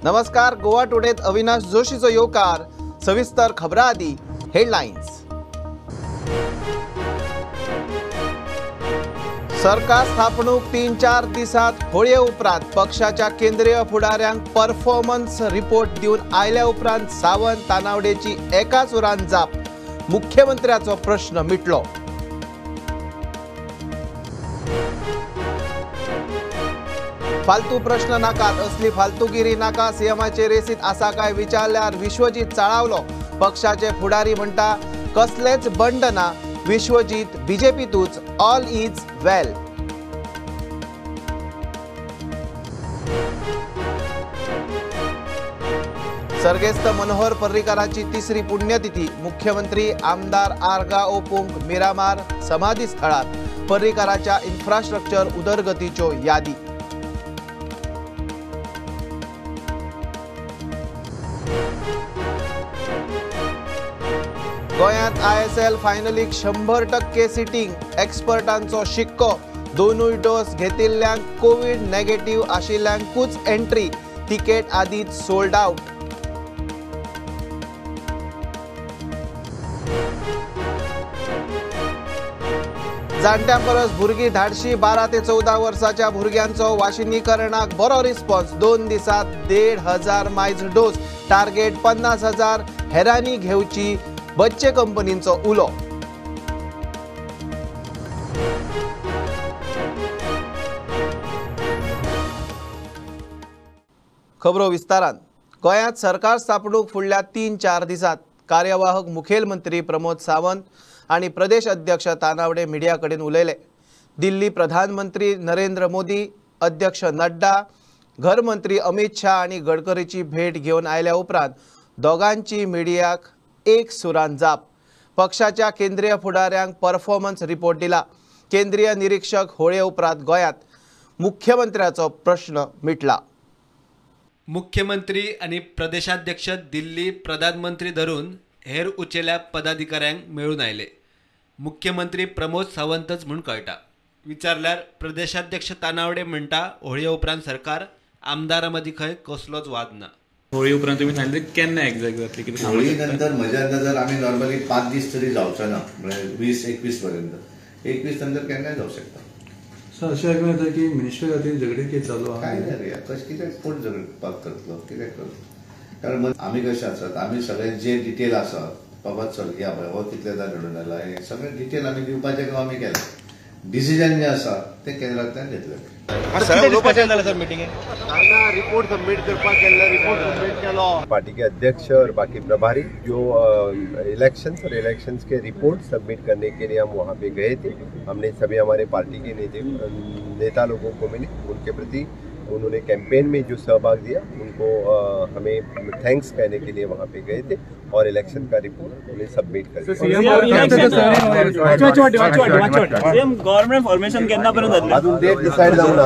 नमस्कार. गोवा टुडेत अविनाश जोशीचो येवकार. सविस्तर खबरां आदी हेडलायन्स. सरकार स्थापणूक 3-4 दिसात होळये उपरांत पक्षाच्या केंद्रीय फुडाऱ्यांक परफॉर्मन्स रिपोर्ट दिवन आयल्या उपरांत सावंत तानावडेची एकाच वरान जाप. मुख्यमंत्र्याचो प्रश्न मिटलो. फालतू प्रश्न नाकात, असली फालतूगिरी नाका. सीएमाचे रेसीत आसा काय विचारल्यार विश्वजीत चाळावलो. पक्षाचे फुडारी म्हणटा कसलेच बंड ना. विश्वजीत बीजेपीतूच ऑल इज वेल. सर्गेस्त मनोहर पर्रीकाराची तिसरी पुण्यतिथी. मुख्यमंत्री आमदार आर्गा ओपूंक मिरामार समाधी स्थळात. पर्रीकाराच्या इन्फ्रास्ट्रक्चर उदरगतीच्यो यादी. गोंयांत ISL फायनलीक 100% सिटींग. एक्सपर्टांचो शिक्को. दोनूय डोस घेतिल्ल्यांक कोविड नेगेटिव्ह आशिल्ल्यांकूच एंट्री. तिकेट आदींच सोल्ड आउट. जाणट्यां परस भुरगीं धाडशी. 12 ते 14 वर्साच्या भुरग्यांचो वाशिनीकरणाक बरो रिस्पॉन्स. 2 दिसांत 1,500 मायज डोस. टार्गेट 50,000. हेरांनी घेवची बच्चे कंपनींचो उलो. खबरो विस्तारान. गोंयांत सरकार स्थापणूक फुडल्या 3-4 दिसांत. कार्यवाहक मुखेलमंत्री प्रमोद सावंत आनी प्रदेश अध्यक्ष तानावडे मिडिया कडेन उलयले. दिल्ली प्रधानमंत्री नरेंद्र मोदी, अध्यक्ष नड्डा, घर मंत्री अमित शाह आनी गडकरीची भेट घेवन आयल्या उपरांत दोगांची मिडियाक एक सुरान जाप. पक्षाच्या केंद्रीय फुडाऱ्यांक परफॉर्मन्स रिपोर्ट दिला. केंद्रीय निरीक्षक होळये उपरांत गोंयांत मुख्यमंत्र्याचो प्रश्न मिटला. मुख्यमंत्री आणि प्रदेशाध्यक्ष दिल्ली प्रधानमंत्री धरून हेर उचेल्या पदाधिकाऱ्यांक मेळून आयले. मुख्यमंत्री प्रमोद सावंतच म्हूण कळटा. विचारल्यार प्रदेशाध्यक्ष तानावडे म्हणटा होळये उपरांत सरकार आमदारां मदीं खंय कसलोच वाद ना. होळी उपरांत तुम्ही सांगितले केन्ना एक्झॅक्ट जातली कितें? होळी नंतर म्हज्या अंदाजार आमी नॉर्मली 5 दीस तरी जावचो ना, म्हणजे 20-21 पर्यंत. 21 नंतर केन्नाय जावं शकता. सर अशें आयकून येता की मिनिस्ट्री खातीर झगडी केस चालू आहा. काय नाही रे, कशें कितें कोण झगडपाक करतलो, कितें करतलो? कारण आमी कशें आसात, आमी सगळे जे डिटेल आसा बाबा चल या पळय हो कितलेदा घडून आयला हे सगळे डिटेल आमी दिवपाचें काम आमी केलें. डिसिजन जे आसा ते केंद्रांतल्यान घेतलें. रिपोर्ट सबमिट करपाक केल्लो. रिपोर्ट सबमिट केलो. पार्टी के अध्यक्ष और बाकी प्रभारी जो इलेक्शंस के रिपोर्ट सबमिट करने के लिए हम वहाँ पे गए थे. हमने सभी हमारे पार्टी के नेता लोगों को मिले. उनके प्रति उन्होंने कैंपेन में जो सहभाग दिया उनको हमें थैंक्स कहने के लिए वहाँ पे गए थे और इलेक्शन का रिपोर्ट उन्हें सबमिट कर दिया. गव्हर्नमेंट फॉर्मेशन केन्नापर्यंत जातलें अजून डेट डिसाइड जावना.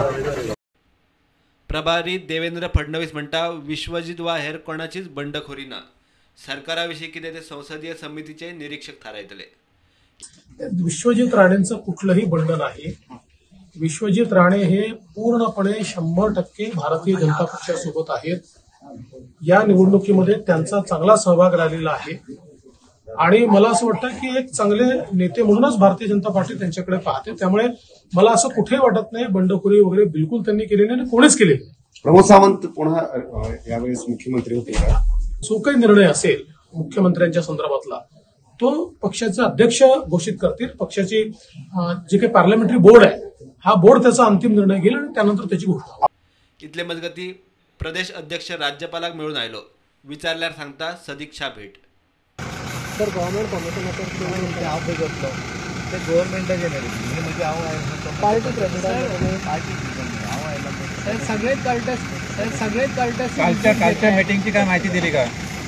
प्रभारी देवेंद्र फडणवीस म्हणटा विश्वजीत वा हेर कोणाचीच बंडखोरी ना. सरकाराविषयी कितें ते संसदीय समितीचे निरीक्षक थारायतले. विश्वजीत राणेंचं कुठलंही बंड नाही. विश्वजीत राणे हे पूर्णपणे 100% भारतीय जनता पक्षासोबत आहेत. या निवडणुकीमध्ये त्यांचा चांगला सहभाग राहिलेला आहे आणि मला असं वाटतं की एक चांगले नेते म्हणूनच भारतीय जनता पार्टी त्यांच्याकडे पाहते. त्यामुळे मला असं कुठेही वाटत नाही बंडखोरी वगैरे बिलकुल त्यांनी केली नाही आणि कोणीच केली नाही. प्रमोद सावंत पुन्हा यावेळेस मुख्यमंत्री होतील का? जो काही निर्णय असेल मुख्यमंत्र्यांच्या संदर्भातला तो पक्षाचे अध्यक्ष घोषित करतील. पक्षाची जे काही पार्लमेंटरी बोर्ड आहे हा बोर्ड त्याचा अंतिम निर्णय घेईल आणि त्यानंतर त्याची घोषणा. इतले मजगती प्रदेश अध्यक्ष राज्यपालाक मेळून आयलो. विचारल्यार सांगता सदिच्छा भेट. तर गव्हर्नमेंट फॉर्मेशन हांव पळय करतलो ते गव्हर्नमेंटाचें मेरिट म्हणजे हांव पार्टी प्रेसिडेंट हांव आयला सगळेच कळटा. कालच्या मिटिंगची काय माहिती दिली का?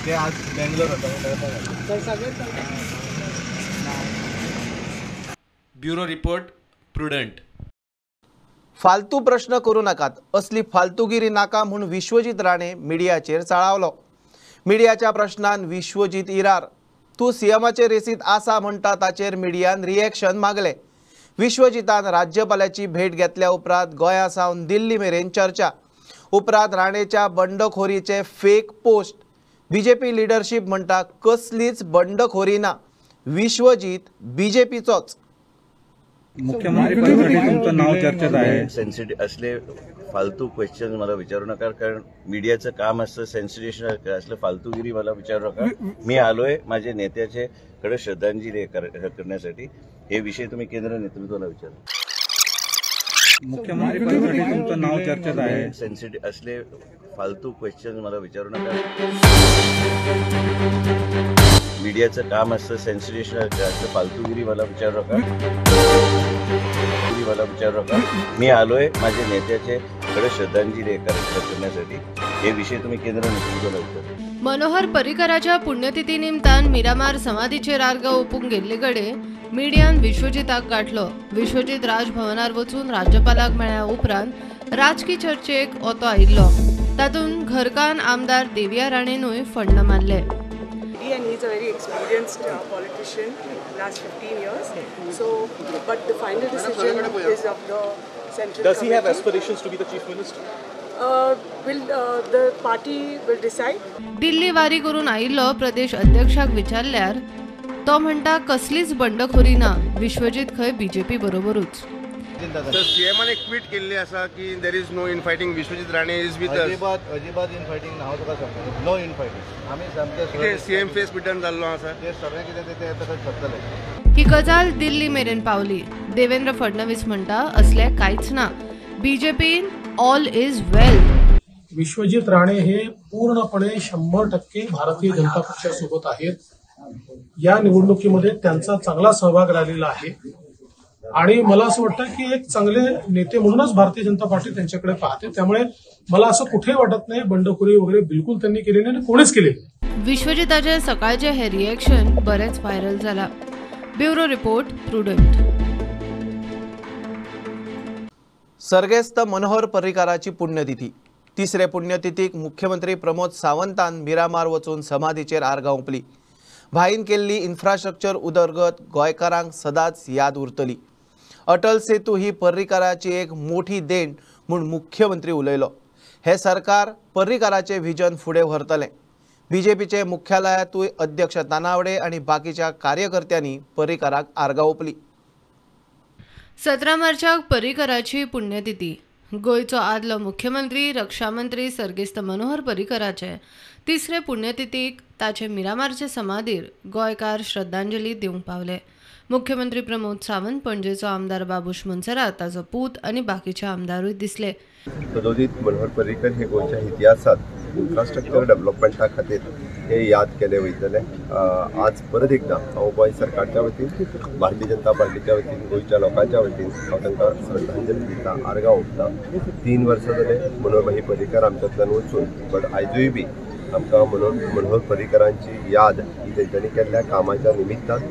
ते आज बेंगलोर होता. Bureau report prudent. फालतू प्रश्न करू नकात, असली फालतूगिरी नाका म्हूण विश्वजीत राणे मिडियाचेर चाळावलो. मिडियाच्या प्रश्नान विश्वजीत इरार. तूं सीएमाचे रेसीत आसा म्हणटा ताचेर मिडियान रिएक्शन मागले. विश्वजितान राज्यपालाची भेट घेतल्या उपरांत गोंया सावन दिल्ली मेरेन चर्चा. उपरांत राणेच्या बंडखोरीचे फेक पोस्ट बीजेपी लिडरशिप म्हणटा कसलीच बंडखोरी ना, विश्वजीत बीजेपीचोच. मुख्यमंत्री पदासाठी तुमचं नाव चर्चेत आहे. सेन्सिटिव्ह असले फालतू क्वेश्चन मला विचारू नका, कारण मीडियाचं काम असतं सेन्सिटिव्ह असलं फालतूगिरी मला विचारू नका. मी आलोय माझ्या नेत्याचे कडे श्रद्धांजली करण्यासाठी. हे विषय तुम्ही केंद्र नेतृत्वाला विचारा. मुख्यमंत्री पदासाठी तुमचं नाव चर्चेत आहे. सेन्सिटिव्ह असले फालतू क्वेश्चन मला विचारू नका. मीडियाचं काम असतं सेन्सिटिव्ह असलं फालतूगिरी मला विचारू नका. मी आलोय माझ्या नेत्याचे कडे श्रद्धांजली करण्यासाठी. हे विषय तुम्ही केंद्र नेतृत्वाला विचारा. मनोहर पर्रीकराच्या पुण्यतिथी निमतान मिरामार समाधीचेर आर्गां ओपूंक गेल्ले कडेन मिडियान विश्वजिताक गाठलो. विश्वजीत राजभवनार वचून राज्यपालाक मेळ्ळ्या उपरांत राजकी चर्चेक ओतो आयिल्लो. तातूंत घरकान आमदार देविया राणेनूय फंड मारले. And he's a very experienced politician, last 15 years. So, but the final decision is of the central. Does he have aspirations to be the chief minister? The party will decide. Delhi वारी करून आयिल्लो प्रदेश अध्यक्षाक विचारल्यार तो म्हणटा कसलीच बंडखोरी ना, विश्वजीत खंय बीजेपी बरोबरूच. सीएमान एक ट्वीट केल्ली आसा की there is no infighting, Vishwajit Rane is with us. अजिबात इनफायटिंग ना, हांव तुका सांगता नो इनफायटिंग. आमी सामके सीएम फेस पिटर्न जाल्लो आसा. ते सगळें कितें ते ताका करतले. ही गजाल दिल्ली मेरेन पावली. देवेंद्र फडणवीस म्हणटा असले कांयच ना, बीजेपीन ऑल इज वेल. विश्वजीत राणे हे पूर्णपणे 100% भारतीय जनता पक्षासोबत आहेत. या निवडणुकीमध्ये त्यांचा चांगला सहभाग राहिलेला आहे आणि मला असं वाटतं की एक चांगले नेते म्हणूनच भारतीय जनता पार्टी त्यांच्याकडे पाहते. त्यामुळे मला असं कुठेही वाटत नाही बंडखोरी वगैरे बिलकुल त्यांनी केली नाही आणि कोणीच केली. विश्वजिताचे सकाळचे हे रिएक्शन बरेच व्हायरल झाला. Bureau report prudent. सर्गेस्त मनोहर पर्रीकराची पुण्यतिथी. तिसरे पुण्यतिथीक मुख्यमंत्री प्रमोद सावंतान मिरामार वचून समाधीचेर आर्गां ओंपली. भाईन केल्ली इन्फ्रास्ट्रक्चर उदरगत गोंयकारांक सदांच याद उरतली. अटल सेतू ही पर्रीकराची एक मोठी देण म्हूण मुख्यमंत्री उलयलो. हे सरकार पर्रीकराचे व्हिजन फुडें व्हरतलें. बीजेपीचे मुख्यालयातूय अध्यक्ष तानावडे आनी बाकीच्या कार्यकर्त्यांनी पर्रीकराक आर्गां ओंपली. 17 मार्चाक पर्रीकराची पुण्यतिथी. गोयचो आदलो मुख्यमंत्री रक्षा मंत्री सर्गेस्त मनोहर पर्रीकराचे तिसरे पुण्यतिथीक ताचे मिरामारचे समाधीर गोंयकार श्रद्धांजली दिवंक पावले. मुख्यमंत्री प्रमोद सावंत, पणजेचो आमदार बाबूश मोन्सेरात, ताचो पूत आनी बाकीचे आमदारूय दिसले. सदोदित मनोहर पर्रीकर हे गोंयच्या इतिहासात इन्फ्रास्ट्रक्चर डेव्हलपमेंटा खातीर हे याद केले वयतले. आज परत एकदा हांव गोंय सरकारच्या वतीन, भारतीय जनता पार्टीच्या वतीन, गोंयच्या लोकांच्या वतीन हांव तांकां श्रद्धांजली दिता, आर्गां ओंपता. 3 वर्सां जाले मनोहर पर्रीकर आमच्यांतल्यान वचून, बट आयजूय बी आमकां मनोहर पर्रीकरांची याद ही तेंच्यांनी केल्ल्या कामाच्या निमित्तान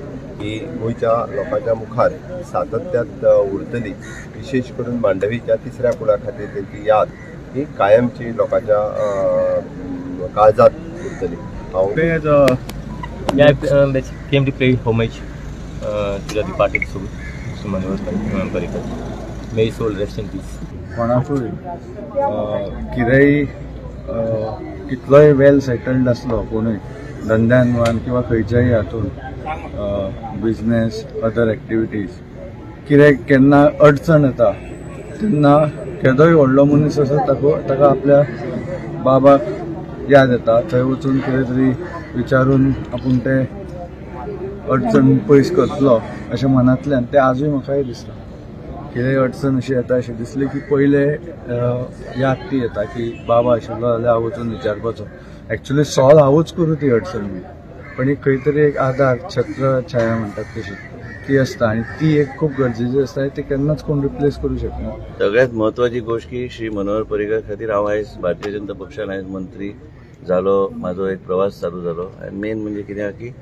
ही गोंयच्या लोकांच्या मुखार सातत्यात उरतली. विशेष करून मांडवीच्या तिसऱ्या पुळा खातीर तेंची याद ही कायमची लोकांच्या काळजात उरतली. came to pay homage to the departed soul, Mr. Manohar Parrikar. May his soul rest in peace. कोणाकूय कितेंय कितलोय वेल सेटल्ड आसलो कोणूय धंद्यान म्हण किंवा खंयच्याय हातून बिझनेस अदर एक्टिविटीज कितें केन्ना अडचण येता तेन्ना केदोय व्हडलो मनीस आसा ताका आपल्या बाबाक याद येता. थंय वचून कितें तरी विचारून आपूण ते अडचण पयस करतलो अशें मनांतल्यान ते आजूय म्हाकाय दिसता. कितेंय अडचण अशी येता अशें दिसलें की पयले याद ती येता की बाबा आशिल्लो जाल्यार हांव वचून विचारपाचो. एक्चुअली सॉल्व हांवूच करूं ती अडचण बी, पण एक खंय तरी एक आधार छत्र छाया म्हणटात तशी ती असता आणि ती एक खूप गरजेची असता. ती केन्नाच कोण रिप्लेस करू शकना. सगळ्यात महत्वाची गोष्ट की श्री मनोहर पर्रीकर खातीर हांव आयज भारतीय जनता पक्षान आयज मंत्री जालो, म्हाजो एक प्रवास चालू जालो. आनी मेन म्हणजे कितें आहा की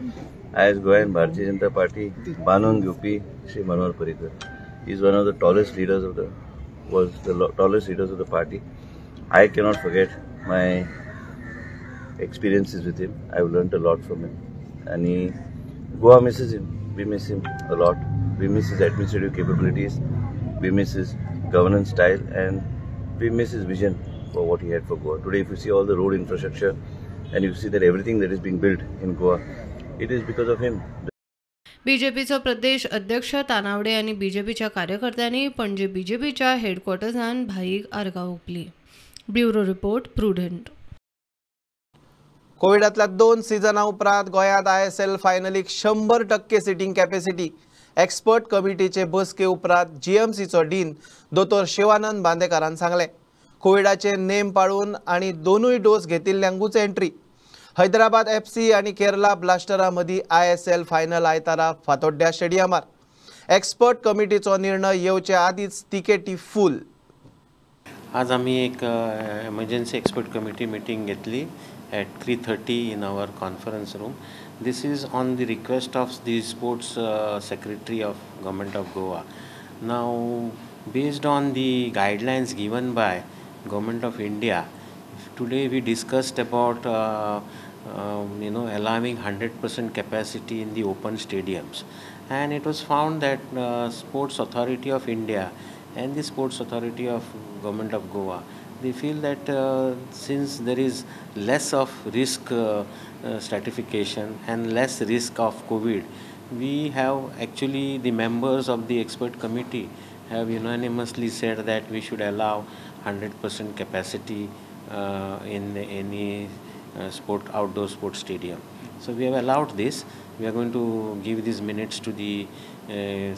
आयज गोंयान भारतीय जनता पार्टी बांदून घेवपी Shri Manohar Parrikar is one of the tallest leaders of the party. I cannot forget my experiences with him. I've learnt a lot from him. And Goa misses him. We miss him a lot. We miss his administrative capabilities. We miss his governance style. And we miss his vision for what he had for Goa. Today, if you see all the road infrastructure and you see that everything that is being built in Goa, it is because of him. बीजेपीचो प्रदेश अध्यक्ष तानावडे आनी बीजेपीच्या कार्यकर्त्यांनी पणजे बीजेपीच्या हेडक्वॉर्टर्सान भाईक आर्गां ओंपली. Bureau report Prudent. कोविडांतल्या 2 सिजनां उपरांत गोंयांत ISL फायनलीक 100% सिटींग कॅपॅसिटी. एक्सपर्ट कमिटीचे बसके उपरांत GMCचो डीन दोतोर शिवानंद बांदेकारान सांगलें. कोविडाचे नेम पाळून आनी 2 डोस घेतिल्ल्यांकूच एंट्री. हैदराबाद FC आनी केरला ब्लास्टरा मदीं ISL फायनल आयतारा फातोड्ड्या स्टेडियमार. एक्सपर्ट कमिटीचो निर्णय येवचे आदींच तिकेटी फूल. आज आम्ही एक एमर्जन्सी एक्सपर्ट कमिटी मीटिंग घेतली at 3:30 in our conference room. This is on the request of the sports secretary of Government of Goa. Now, based on the guidelines given by Government of India, today we discussed about allowing 100% capacity in the open stadiums, and it was found that Sports Authority of India and the Sports Authority of Government of Goa, they feel that since there is less of risk stratification and less risk of COVID, we have actually, the members of the expert committee have unanimously said that we should allow 100% capacity in any outdoor sports stadium. So we have allowed this. We are going to give these minutes to the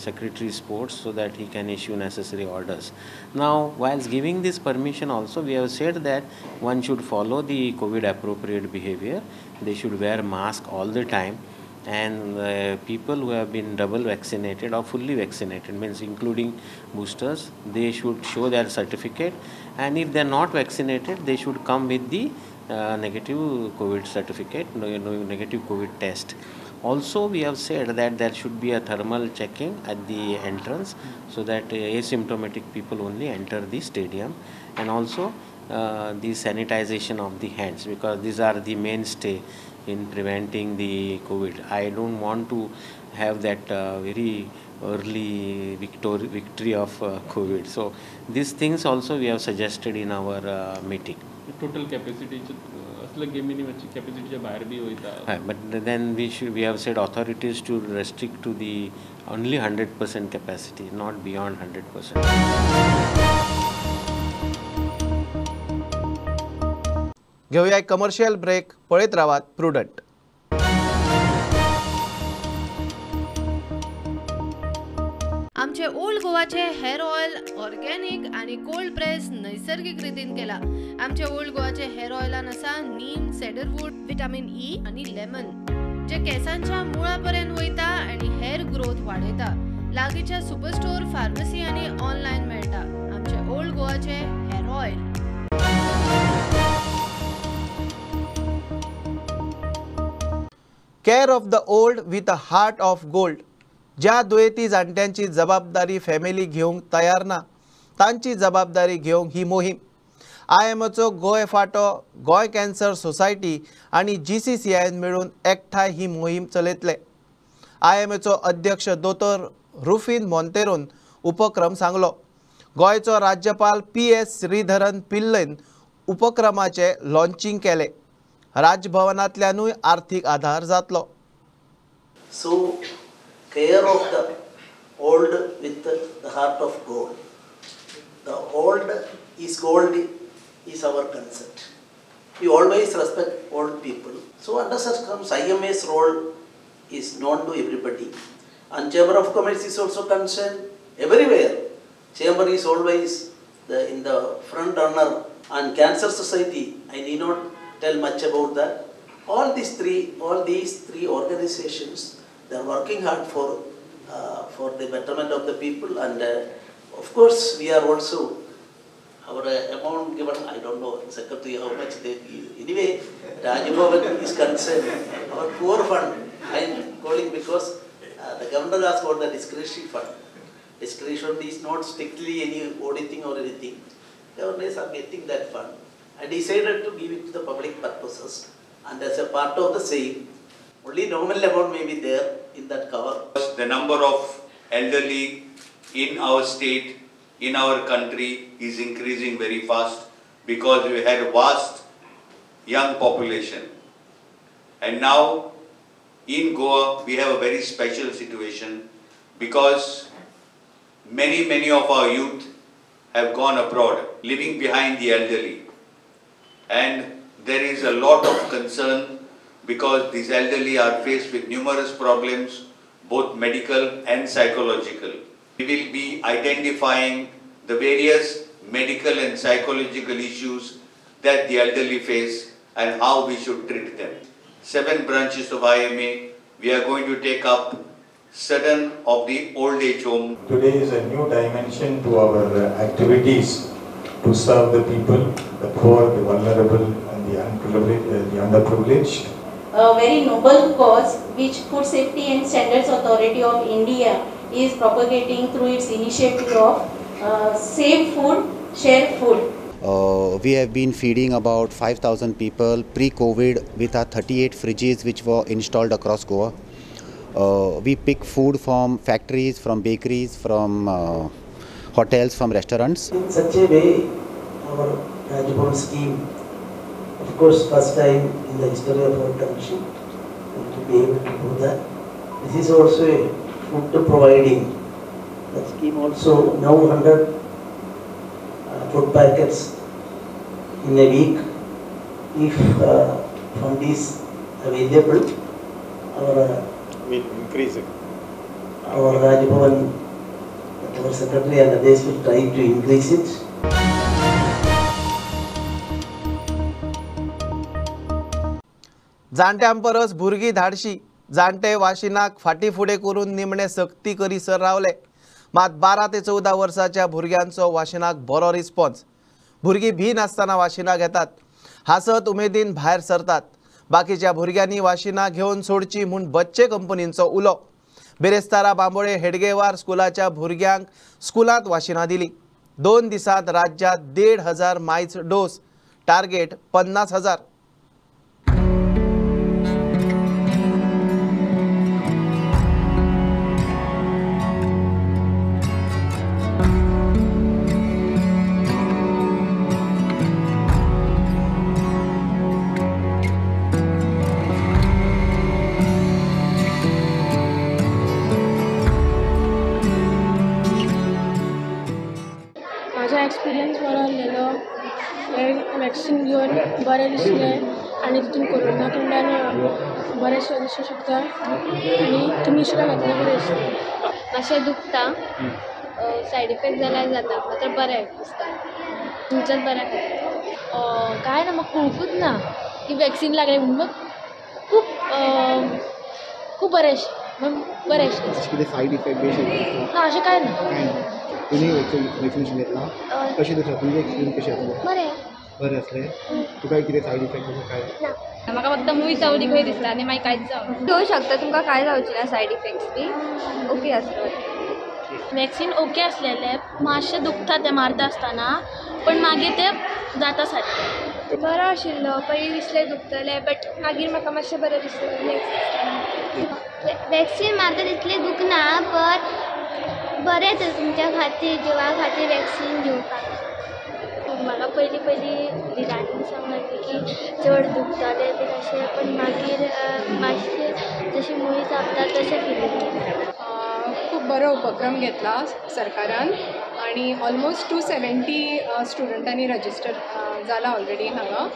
Secretary Sports so that he can issue necessary orders. Now, whilst giving this permission also, we have said that one should follow the COVID appropriate behavior. They should wear mask all the time, and people who have been double vaccinated or fully vaccinated, means including boosters, they should show their certificate, and if they are not vaccinated, they should come with the negative COVID certificate, negative COVID test. Also, we have said that there should be a thermal checking at the entrance so that asymptomatic people only enter the stadium, and also the sanitization of the hands, because these are the mainstay in preventing the COVID. I don't want to have that very early victory of COVID. So these things also we have suggested in our meeting. Total capacity capacity but then we have said authorities to restrict to the only 100% capacity, not beyond 100%. घेऊया एक commercial break. पळयत रावात prudent. आमचे old गोवाचे hair oil organic आणि cold press नैसर्गिक रितीन केला. आमचे ओल्ड गोवाचे हेअर ऑइलान आसा नीम, सेडरवूड, विटामिन ई आणि लेमन, जे केसांच्या मुळापर्यंत वयता आणि हेअर ग्रोथ वाडयता. लागींच्या सुपरस्टोर, फार्मसी आणि ऑनलाइन मेळटा. आमचे ओल्ड गोवाचे hair oil. Care of the old with a heart of gold. ज्या दुयेंती जाणट्यांची जबाबदारी फॅमिली घेवंक तयार ना, तांची जबाबदारी घेवंक ही मोहीम. IMOचो गोय फाटो, गोय कॅन्सर सोसायटी आणि GCCI मेळून एकठांय ही मोहीम चलयतले. IMOचो अध्यक्ष दोतोर रुफिन मोंतेरोन उपक्रम सांगलो. गोंयचो राज्यपाल PS श्रीधरन पिल्लैन उपक्रमाचे लॉन्चिंग केले. राजभवनांतल्यानूय आर्थीक आधार जातलो. So, care of the old with the heart of gold. The old is gold is our concept. We always respect old people. So under such terms, IMA's role is known to everybody. And Chamber of Commerce is also concerned everywhere. Chamber is always in the front runner. And Cancer Society, I need not tell much about that. All these three organizations, they are working hard for the betterment of the people, and of course we are also, our amount given, I don't know Secretary how much they give. Anyway, Rajbhavan is concerned, our poor fund, I am calling because the governor has got the discretionary fund. Discretionary is not strictly any auditing or anything. Governors are getting that fund and decided to give it to the public purposes, and as a part of the same, only nominal amount may be there in that cover. The number of elderly in our state, in our country is increasing very fast. because we had a vast young population. And now in Goa we have a very special situation because many of our youth have gone abroad, leaving behind the elderly. And there is a lot of concern because these elderly are faced with numerous problems, both medical and psychological. We will be identifying the various medical and psychological issues that the elderly face and how we should treat them. 7 branches of IMA, we are going to take up certain of the old age home. Today is a new dimension to our activities to serve the people, the poor, the vulnerable and the underprivileged. A very noble cause which Food Safety and Standards Authority of India is propagating through its initiative of Save Food, Share Food. We have been feeding about 5,000 people pre-COVID with our 38 fridges which were installed across Goa. We pick food from factories, from bakeries, from hotels, from restaurants. In such a way, our Rajbhavan scheme, of course, first time in the history of our country, to be able to do that. This is also a food providing. The scheme also now 100 food packets in a week. If fund is available, Will increase it. Our Rajbhavan, our secretary and others will try to increase it. जाणट्यांपरस भुरगीं धाडशी. जाणटे वाशिनाक फाटी फुडें करून निमणे सक्ती करीसर रावले. मात 12 ते 14 वर्साच्या भुरग्यांचो वाशिनाक बरो रिस्पॉन्स. भुरगीं भी नासतना वाशिनाक येतात, हासत उमेदीन भायर सरतात. बाकीच्या भुरग्यांनी वाशिनां घेवन सोडची म्हूण बच्चे कंपनींचो उलो. बेरेस्तारा बांबोळे हेडगेवार स्कुलाच्या भुरग्यांक स्कुलांत वाशिनां दिली. 2 दिसांत राज्यात 1,500 मायज डोस. टार्गेट 50,000. एक्सपिरियन्स बरो आसलेलो. वॅक्सीन घेवन बरें दिसलें आनी तितून कोरोना कडल्यान बरें दिसू शकता आनी तुमी दुसऱ्या घातल्या बरें दिसता. मातशें दुखता, सायड इफेक्ट जाल्यार जाता, मात्र बरें दिसता. तुमचेंच बरें खातीर काय ना, म्हाका कळकूच ना की वॅक्सीन लागलें म्हणून. म्हाका खूब बरें आशिल्लें, बरें आशिल्लें. सायड इफेक्ट ना अशें काय ना. तुमी वॅक्सिनेशन घेतला, कशें दिसता तुमचें एक्सपिरियन्स कशें आसलें? बरें आसलें. तुका कितें सायड इफेक्ट असो काय? म्हाका फक्त मूवी चावली खंय दिसता आनी मागीर कांयच जावं. घेवं शकता, तुमकां कांय जावचें ना सायड इफेक्ट्स बी. ओके आसलें. वॅक्सीन ओके आसलेलें, मातशें दुखता तें मारता आसतना, पण मागीर तें जाता सारकें. बरो आशिल्लो. पयलीं दिसलें दुखतलें, बट मागीर म्हाका मातशें बरें दिसलें. वॅक्सीन मारता तितलें दुखना, पण बरें तर तुमच्या खातीर, जिवा खातीर वॅक्सीन घेवपाक. म्हाका पयलीं दिराणीन सांगलें की चड दुखतालें बी अशें, पण मागीर मातशें जशी मुवी चाबता तशें फिलींग केलें. खूप बरो उपक्रम घेतला सरकारान आणि ऑलमोस्ट 270 स्टुडंटांनी रजिस्टर जाला ऑलरेडी हांगा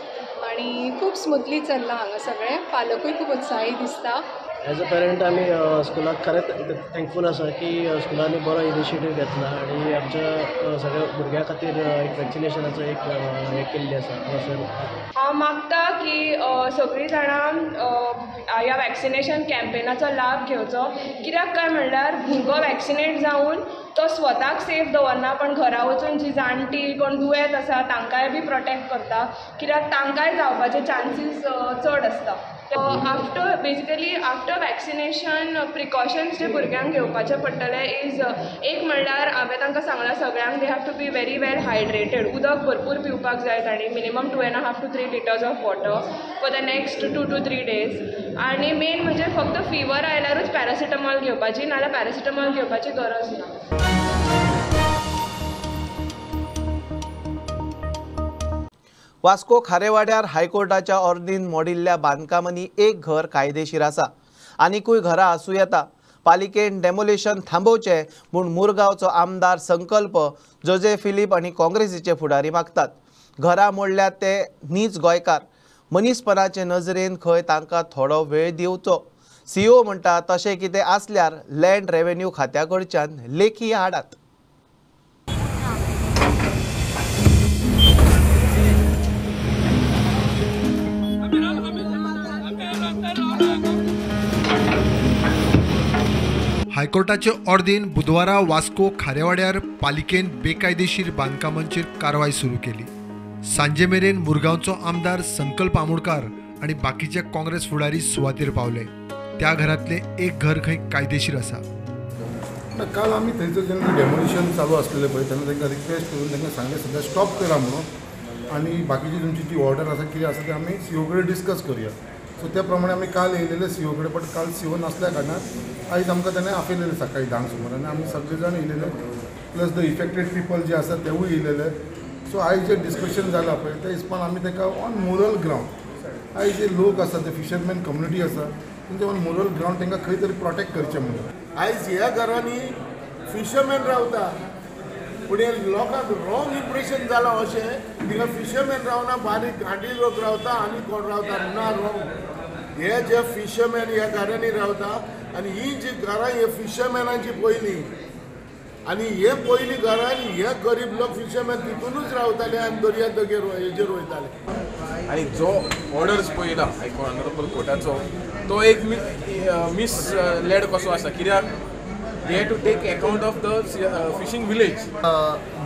आणि खूप स्मूथली चल्लां हांगा सगळें. पालकूय खूप उत्साही दिसता. एज अ पेरंट आमी स्कुलाक खरेंच थँकफूल आसा की स्कुलांनी बरो इनिशिएटीव घेतला आणि आमच्या सगळ्या भुरग्यां खातीर एक वॅक्सिनेशनाचो एक हें केल्ली आसा हांगासर. हांव मागता की सगळीं जाणां ह्या वॅक्सिनेशन कॅम्पेनाचो लाभ घेवचो. कित्याक काय म्हणल्यार भुरगो वॅक्सिनेट जावन तो स्वताक सेफ दवरना, पण घरा वचून जी जाणटी कोण दुयेंत आसा तांकांय बी प्रोटेक्ट करता, कित्याक तांकांय जावपाचे चान्सीस चड आसता. आफ्टर वॅक्सिनेशन प्रिकॉशन्स जे भुरग्यांक घेवपाचे पडटले इज एक म्हणल्यार हांवें तांकां सांगलां सगळ्यांक they have to be very well hydrated. उदक भरपूर पिवपाक जाय तांणी, minimum 2.5 to 3 liters of water for the next 2 to 3 days. आनी मेन म्हणजे फक्त फिवर आयल्यारूच पॅरासिटामॉल घेवपाची, नाजाल्यार पॅरासिटामॉल घेवपाची गरज ना. वास्को खारेवाड्यार हायकोर्टाच्या ऑर्डीन मोडिल्ल्या बांदकामांनी एक घर कायदेशीर आसा, आनीकूय घरां आसूं येता. पालिकेन डेमोलेशन थांबोवचें म्हूण मुरगांवचो आमदार संकल्प जोजे फिलीप आनी काँग्रेसीचे फुडारी मागतात. घरां मोडल्यात ते नीज गोंयकार. मनीसपणाचे नजरेन खंय तांकां थोडो वेळ दिवचो. सीओ म्हणटा तशें कितें आसल्यार लँड रेव्हेन्यू खात्या कडच्यान लेखी हाडात. हायकोर्टाचे ऑर्डीन बुधवारा वास्को खारेवाड्यार पालिकेन बेकायदेशीर बांदकामांचेर कारवाय सुरू केली. सांजे मेरेन मुरगांवचो आमदार संकल्प आमोणकार आणि बाकीचे काँग्रेस फुडारी सुवातेर पावले. त्या घरातले एक घर खंय कायदेशीर आसा. काल आम्ही थंयसर जेन्ना डेमोलिशन चालू आसलेलें पळय तेन्ना तांकां रिक्वेस्ट करून तांकां सांगलें सध्या स्टॉप करा म्हणून, आनी बाकीची तुमची जी ऑर्डर आसा कितें आसा तें आमी सीओ कडेन डिस्कस करुया. सो त्या प्रमाणे आमी काल येयलेले सीओ कडेन, बट काल सीओ नासल्या कारणान आयज आमकां ताणें आपयलेलें सकाळी 10 सुमार, आनी आमी सगळे जाण येयलेले प्लस द इफेक्टेड पीपल जे आसा तेवूय येयलेले. सो आयज जे डिस्कशन जालां पळय त्या हिसपान आमी ताका ऑन मोरल ग्रावंड आयज जे लोक आसा ते फिशरमॅन कम्युनिटी आसा तेंचे ऑन मोरल ग्रावंड तांकां खंय तरी प्रोटेक्ट करचें म्हणून. आयज ह्या घरांनी फिशरमॅन रावता, पूण हे लोकांक रॉंग इम्प्रेशन जालां अशें थिंगा फिशरमॅन रावना, बारीक घाटी लोक रावता आनी कोण रावता ना. रॉंग हे जे फिशरमॅन ह्या घरांनी रावता आनी ही जी घरां हे फिशरमॅनांची पयलीं, आनी हे पयलीं घरान हे गरीब लोक फिशरमॅन तितूनच रावताले आनी दर्या देगेर हेजेर वयताले. आनी जो ऑर्डर्स पळयला ऑनरेबल कोर्टाचो तो एक मिसलेड कसो आसा, कित्याक they had to take account of the fishing village.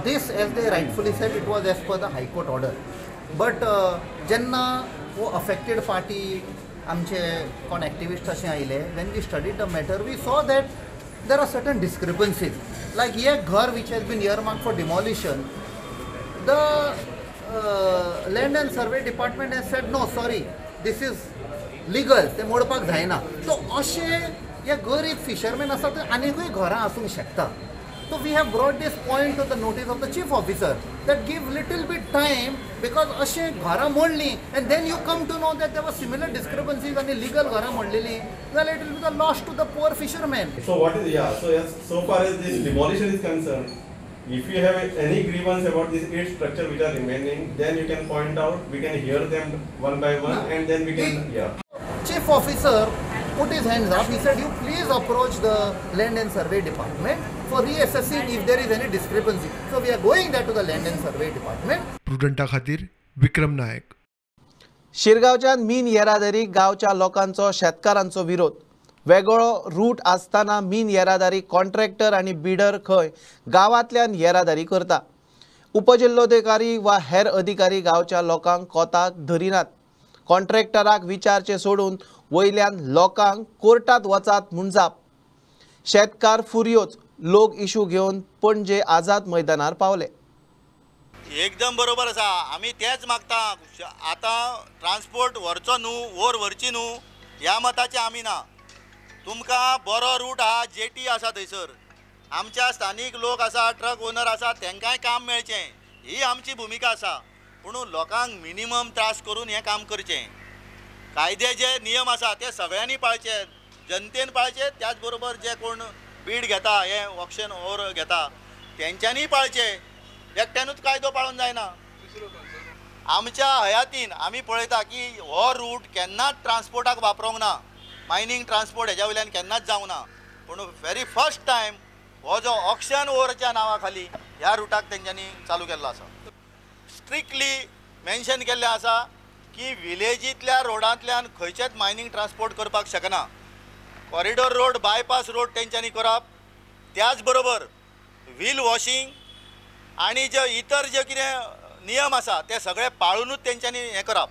This, as they rightfully said, it was as per the High Court order. But jenna wo affected party amche kon activists अशें आयले, when we studied the matter, we saw that there are certain discrepancies. Like here, ghar which has been earmarked for demolition, the Land and Survey Department has said no, sorry, this is legal. ते मोडपाक जायना. So अशें या गरीब fisherman आसा ते आनीकूय घरां आसूंक शकता. So we have brought this point to the notice of the chief officer that give little bit time, because अशें घरां मोडलीं and then you come to know that there were similar discrepancies and illegal घरां मोडलेलीं, well it will be the loss to the poor fishermen. So what is so far as this demolition is concerned, if you have any grievance about these 8 structures which are remaining, then you can point out, we can hear them one by one and then we can Chief officer put his hands up. He said, you please approach the Land and Survey Department for reassessing if there is any discrepancy. So we are going there to the Land and Survey Department. प्रुडंटा खातीर विक्रम नायक. शिरगांवच्यान मीन येरादारी गांवच्या लोकांचो शेतकारांचो विरोध. वेगळो route आसतना मीन येरादारी contractor आनी bidder खंय गांवांतल्यान येरादारी करता. उपजिल्लोधिकारी वा हेर अधिकारी गांवच्या लोकांक कोताक धरिनात. कॉन्ट्रॅक्टराक विचारचे सोडून वयल्यान लोकांक कोर्टात वचात म्हूण जाप. शेतकार फुर्योज. लोक इशू घेवन पणजे आझाद मैदानार पावले. एकदम बरोबर आसा. आमी तेच मागता. आतां ट्रान्सपोर्ट व्हरचो न्हू, वयर व्हरची न्हू, ह्या मताचे आमी ना. तुमकां बरो रूट आहा, जेटी आसा थंयसर, आमच्या स्थानीक लोक आसा, ट्रक ओनर आसा, तांकांय काम मेळचें, ही आमची भुमिका आसा. पूण लोकांक मिनिमम त्रास करून हें काम करचें. कायदे जे नियम आसा ते सगळ्यांनी पाळचे, जनतेन पाळचे, त्याच बरोबर जे कोण बीड घेता, हे ऑक्शन ओवर घेता, तेंच्यांनी पाळचे. एकट्यानूच कायदो पाळून जायना. आमच्या हयातीन आमी पळयता की हो रूट केन्नाच ट्रान्सपोर्टाक वापरूंक ना. मायनींग ट्रान्सपोर्ट हेज्या वयल्यान केन्नाच जावंक ना. पूण व्हेरी फर्स्ट टायम हो जो ऑक्शन ओवरच्या नांवा खाली ह्या रुटाक तेंच्यांनी चालू केल्लो आसा. स्ट्रिक्टली मेन्शन केल्लें आसा की विलेजींतल्या रोडांतल्यान खंयचेच मायनींग ट्रान्सपोर्ट करपाक शकना. कॉरिडोर रोड, बायपास रोड तेंच्यांनी करप. त्याच बरोबर व्हील वॉशिंग आनी जे इतर जे कितें नियम आसा ते सगळे पाळूनूच तेंच्यांनी हें करप.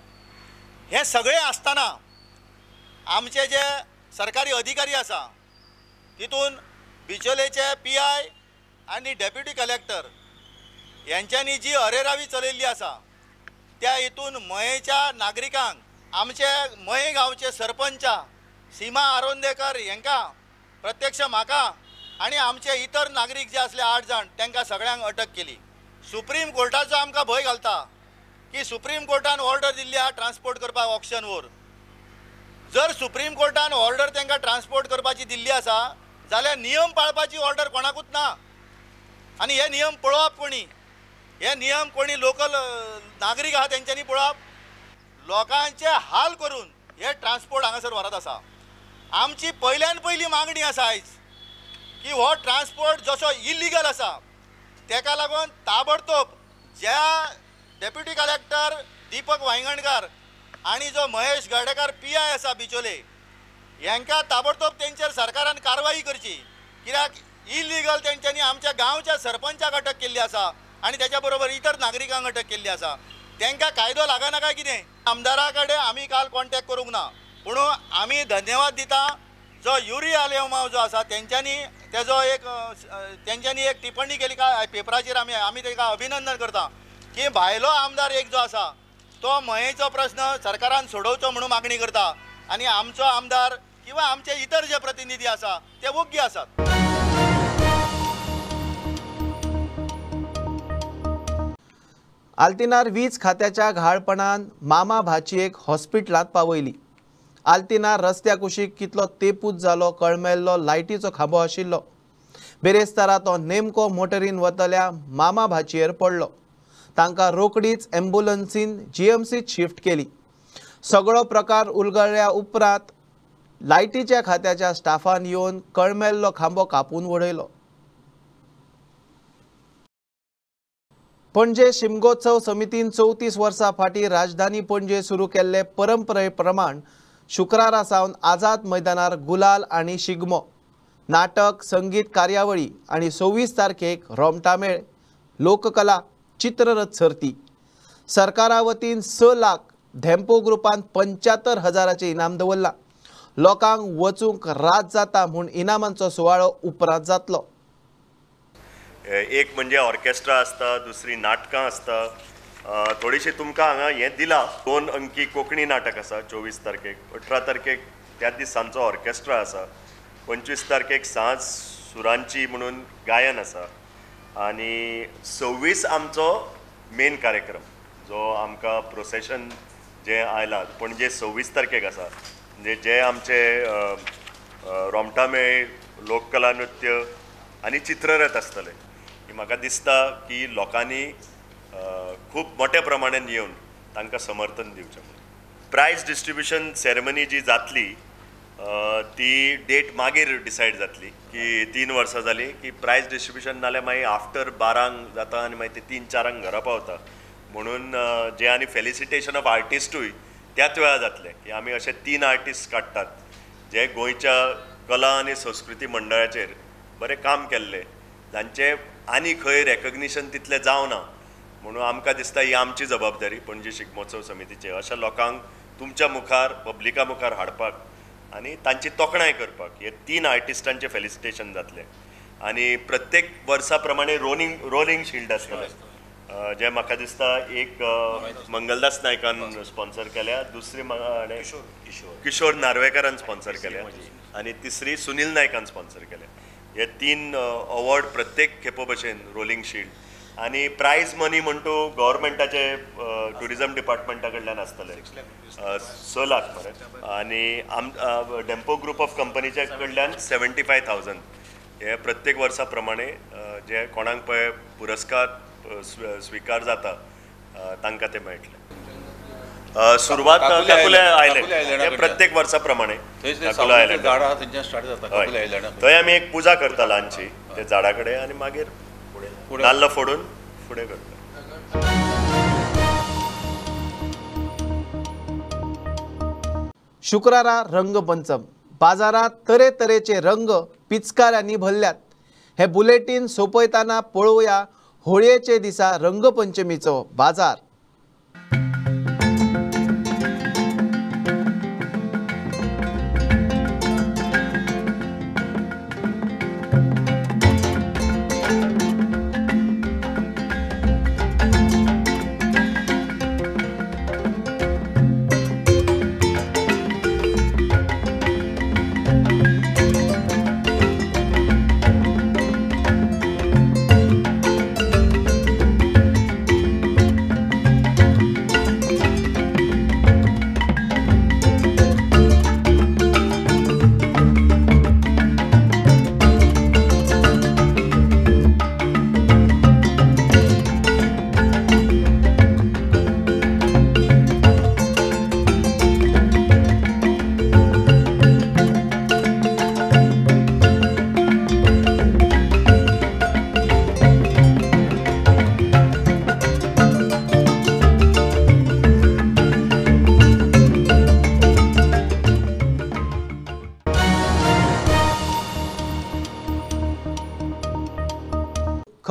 हें सगळें आसतना आमचे जे सरकारी अधिकारी आसा तितून बिचोलेचे PI आनी डेप्युटी कलेक्टर यांच्यांनी जी अरेरावी चलयल्ली आसा त्या हितून मयेच्या नागरिकांक, आमचे मये गांवचे सरपंच सीमा आरोंदेकर हांकां प्रत्यक्ष म्हाका आनी आमचे इतर नागरीक जे आसले 8 जाण तांकां सगळ्यांक अटक केली. सुप्रीम कोर्टाचो आमकां भंय घालता की सुप्रीम कोर्टान ऑर्डर दिल्ली आहा ट्रान्सपोर्ट करपाक ऑक्शनवर. जर सुप्रीम कोर्टान ऑर्डर तांकां ट्रान्सपोर्ट करपाची दिल्ली आसा जाल्यार नियम पाळपाची ऑर्डर कोणाकूच ना. आनी हे नियम पळोवप कोणी? हे नियम कोणी लोकल नागरीक आहा तेंच्यांनी पळोवप. लोकांचे हाल करून हे ट्रान्सपोर्ट हांगासर व्हरत आसा. आमची पयल्यान पयली मागणी आसा आयज की हो ट्रान्सपोर्ट जसो इलिगल आसा तेका लागून ताबडतोब ज्या डेप्युटी कलेक्टर दीपक वांयगणकार आणि जो महेश गाडेकार PI आसा बिचोले हांकां ताबडतोब तेंचेर सरकारान कारवाई करची. कित्याक इलिगल तेंच्यांनी आमच्या गांवच्या सरपंचाक अटक केल्ली आसा आणि त्याच्या बरोबर इतर नागरिकांक अटक केल्ली आसा. तांकां कायदो लागना काय कितें? आमदारा कडेन आमी काल कॉन्टॅक्ट करूंक ना, पूण आमी धन्यवाद दिता जो युरी आलेमांव जो आसा तेंच्यांनी तेजो एक तेंच्यांनी एक टिप्पणी केली काय पेपराचेर. आमी ताका अभिनंदन करता की भायलो आमदार एक जो आसा तो मयेचो प्रश्न सरकारान सोडोवचो म्हणून मागणी करता आणि आमचो आमदार किंवा आमचे इतर जे प्रतिनिधी आसा ते योग्य आसात. आल्तिनार वीज खात्याच्या घाळपणान मामा भाचयेक हॉस्पिटलांत पावयली. आल्तिनार रस्त्या कुशीक कितलो तेंपूच जालो कळमेल्लो लायटीचो खांबो आशिल्लो. बेरेस्तारा तो नेमको मोटरीन वतल्या मामा भाचयेर पडलो. तांकां रोकडीच एम्ब्युलन्सीन GMCत शिफ्ट केली. सगळो प्रकार उलगडल्या उपरांत लायटीच्या खात्याच्या स्टाफान येवन कळमेल्लो खांबो कापून उडयलो. पणजे शिमगोत्सव समितीन 34 वर्सां फाटीं राजधानी पणजे सुरू केल्ले परंपरे प्रमाण शुक्रारा सावन आझाद मैदानार गुलाल आणि शिगमो, नाटक, संगीत कार्यावळी आणि 26 तारखेक रोमटामेळ, लोककला, चित्ररथ सर्ती. सरकारा वतीन 6 लाख, धेंपो ग्रुपान 75,000चे इनाम दवरला. लोकांक वचूंक रात जाता म्हूण इनामांचो सुवाळो उपरांत जातलो. एक म्हणजे ऑर्केस्ट्रा आसता, दुसरी नाटकां आसता. थोडीशी तुमकां हांगा हें दिलां. 2 अंकी कोंकणी नाटक आसा 24 तारखेक. 18 तारखेक त्याच दीस सांजचो ऑर्केस्ट्रा आसा. 25 तारखेक सांज सुरांची म्हणून गायन आसा. आनी 26 आमचो मेन कार्यक्रम जो आमकां प्रोसेशन जें आयलां पणजे 26 तारखेक आसा. म्हणजे जे आमचे रोमटामेळ, लोककला नृत्य आनी चित्ररथ आसतले. म्हाका दिसता की लोकांनी खूब मोठ्या प्रमाणान येवन तांकां समर्थन दिवचें. प्रायज डिस्ट्रिब्युशन सेरेमनी जी जातली ती डेट मागीर डिसायड जातली की 3 वर्सां जाली की प्रायज डिस्ट्रिब्युशन नाल्यार मागीर आफ्टर 12 जाता आनी मागीर ते 3-4 घरा पावता. म्हणून जे आनी फेलिसिटेशन ऑफ आर्टिस्टूय त्याच वेळा जातले की आमी अशे 3 आर्टिस्ट काडटात जे गोंयच्या कला आनी संस्कृती मंडळाचेर बरें काम केल्ले, जांचे आनी खंय रेकग्निशन तितलें जावना. म्हणून आमकां दिसता ही आमची जबाबदारी पणजे शिगमोत्सव समितीचे अशा लोकांक तुमच्या मुखार पब्लिका मुखार हाडपाक आनी तांची तोखणाय करपाक. हे 3 आर्टिस्टांचे फेलिसिटेशन जातले. आनी प्रत्येक वर्सा प्रमाणे रोलिंग शिल्ड आसतले जे म्हाका दिसता एक मंगलदास नायकान स्पॉन्सर केल्या, दुसरी किशोर नार्वेकारान स्पॉन्सर केल्या आनी तिसरी सुनील नायकान स्पॉन्सर केल्या. हे 3 अवॉर्ड प्रत्येक खेपो भशेन रोलिंग शिल्ड. आनी प्रायज मनी म्हणटू गव्हर्मेंटाचे टुरिजम डिपार्टमेंटा कडल्यान आसतले 6 लाख मरे. आनी डेम्पो ग्रुप ऑफ कंपनीच्या कडल्यान 75,000. हे प्रत्येक वर्सा प्रमाणे जे कोणाक पळय पुरस्कार स्विकार जाता तांकां ते मेळटले. सुरवात काकुले आयलँड प्रत्येक वर्सा प्रमाणे काकुले आयलँड थंय आमी एक पुजा करता ल्हानशी ते झाडा कडेन आनी मागीर नाल्ल फोडून फुडें करता. शुक्रारा रंगपंचम. बाजारात तरेतरेचे रंग पिचकाऱ्यांनी भरल्यात. हे बुलेटीन सोपयतना पळोवया होळयेचे दिसा रंगपंचमीचो बाजार.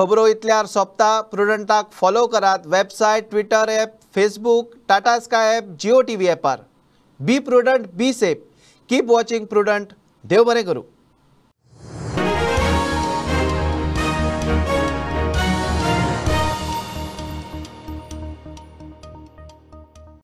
खबरो इतल्यार सोंपता. प्रुडंटाक फॉलो करात. Website, Twitter app, Facebook, Tata Sky app, Jio TV ॲपार. Be Prudent, be safe. Keep watching Prudent. देव बरें करूं.